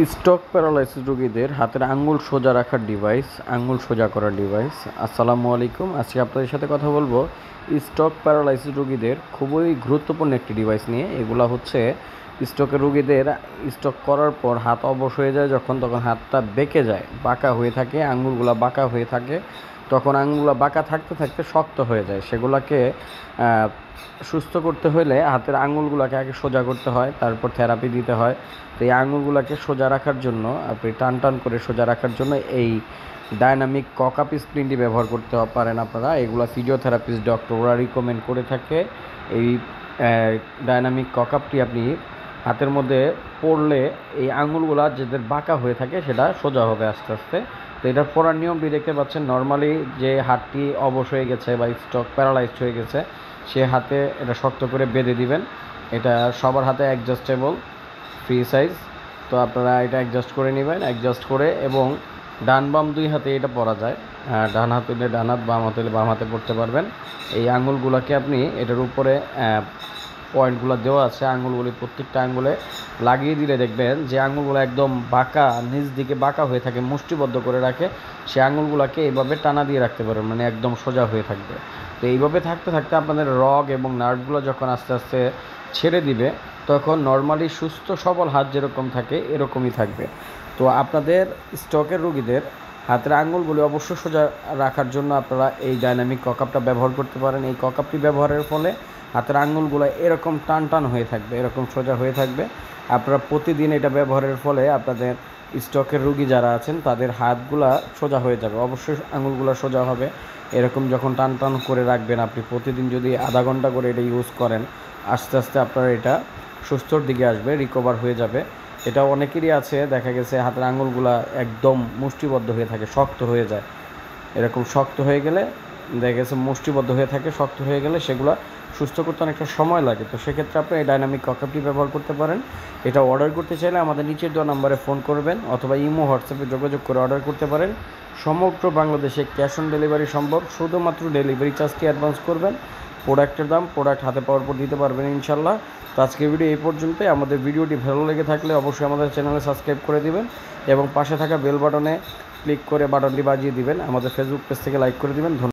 Stroke paralysis রোগীদের হাতের আঙ্গুল সোজা রাখার ডিভাইস, আঙ্গুল সোজা করার ডিভাইস। আসসালামু আলাইকুম। আজকে আপনাদের সাথে কথা বলবো স্ট্রোক প্যারালাইসিস রোগীদের খুবই গুরুত্বপূর্ণ একটি ডিভাইস নিয়ে। এগুলা হচ্ছে স্ট্রোকের রোগীদের স্ট্রোক করার পর হাত অবশ হয়ে যায় যখন, তখন হাতটা বেঁকে যায়, বাঁকা হয়ে থাকে, আঙ্গুলগুলা বাঁকা হয়ে থাকে। তখন আঙ্গুলগুলো বাঁকা থাকতে থাকতে শক্ত হয়ে যায়। সেগুলোকে সুস্থ করতে হলে হাতের আঙ্গুলগুলোকে আগে সোজা করতে হয়, তারপর থেরাপি দিতে হয়। তো এই আঙ্গুলগুলোকে সোজা রাখার জন্য, আপনি টান টান করে সোজা রাখার জন্য এই ডায়নামিক ককআপ স্প্রিনটি ব্যবহার করতে পারেন আপনারা। এগুলো ফিজিওথেরাপিস্ট ডক্টররা রিকমেন্ড করে থাকে। এই ডায়নামিক ককআপটি আপনি হাতের মধ্যে পড়লে এই আঙ্গুলগুলো যাদের বাঁকা হয়ে থাকে সেটা সোজা হবে আস্তে আস্তে। তো এটার পড়ার নিয়মটি দেখতে পাচ্ছেন। নর্মালি যে হাতটি অবশ হয়ে গেছে বা স্ট্রোক প্যারালাইজড হয়ে গেছে সে হাতে এটা শক্ত করে বেঁধে দিবেন। এটা সবার হাতে অ্যাডজাস্টেবল, ফ্রি সাইজ। তো আপনারা এটা অ্যাডজাস্ট করে নেবেন, অ্যাডজাস্ট করে, এবং ডান বাম দুই হাতে এটা পরা যায়। ডান হাত হলে ডান হাত, বাম হাত হলে বাম হাতে পড়তে পারবেন। এই আঙুলগুলোকে আপনি এটার উপরে পয়েন্টগুলো দেওয়া আছে, আঙুলগুলি প্রত্যেকটা আঙুলে লাগিয়ে দিলে দেখবেন যে আঙুলগুলো একদম বাঁকা, নিচ দিকে বাঁকা হয়ে থাকে, মুষ্টিবদ্ধ করে রাখে। সে আঙুলগুলোকে এইভাবে টানা দিয়ে রাখতে পারবেন, মানে একদম সোজা হয়ে থাকবে। তো এইভাবে থাকতে থাকতে আপনাদের রগ এবং নার্ভগুলো যখন আস্তে আস্তে ছেড়ে দিবে, তখন নর্মালি সুস্থ সবল হাত যেরকম থাকে এরকমই থাকবে। তো আপনাদের স্ট্রোকের রোগীদের হাতের আঙুলগুলি অবশ্যই সোজা রাখার জন্য আপনারা এই ডায়নামিক ককআপটা ব্যবহার করতে পারেন। এই ককআপটি ব্যবহারের ফলে হাতের আঙুলগুলো এরকম টান টান হয়ে থাকবে, এরকম সোজা হয়ে থাকবে। আপনারা প্রতিদিন এটা ব্যবহারের ফলে আপনাদের স্ট্রোকের রোগী যারা আছেন তাদের হাতগুলা সোজা হয়ে যাবে, অবশ্যই আঙুলগুলো সোজা হবে। এরকম যখন টান টান করে রাখবেন আপনি, প্রতিদিন যদি আধা ঘন্টা করে এটা ইউজ করেন, আস্তে আস্তে আপনার এটা সুস্থর দিকে আসবে, রিকভার হয়ে যাবে। এটা অনেকেরই আছে, দেখা গেছে হাতের আঙুলগুলা একদম মুষ্টিবদ্ধ হয়ে থাকে, শক্ত হয়ে যায়। এরকম শক্ত হয়ে গেলে দেখা গেছে মুষ্টিবদ্ধ হয়ে থাকে, শক্ত হয়ে গেলে সেগুলো সুস্থ করতে অনেকটা সময় লাগে। তো সেক্ষেত্রে আপনি এই ডায়নামিক ককআপটি ব্যবহার করতে পারেন। এটা অর্ডার করতে চাইলে আমাদের নিচের দেওয়া নাম্বারে ফোন করবেন অথবা ইমো হোয়াটসঅ্যাপে যোগাযোগ করে অর্ডার করতে পারেন। সমগ্র বাংলাদেশে ক্যাশ অন ডেলিভারি সম্ভব, শুধুমাত্র ডেলিভারি চার্জটি অ্যাডভান্স করবেন। প্রোডাক্টের দাম প্রোডাক্ট হাতে পাওয়ার পর দিতে পারবেন ইনশাল্লাহ। তো আজকের ভিডিও এই পর্যন্তই। আমাদের ভিডিওটি ভালো লেগে থাকলে অবশ্যই আমাদের চ্যানেলে সাবস্ক্রাইব করে দিবেন এবং পাশে থাকা বেল বাটনে ক্লিক করে বাটনটি বাজিয়ে দিবেন। আমাদের ফেসবুক পেজ থেকে লাইক করে দিবেন।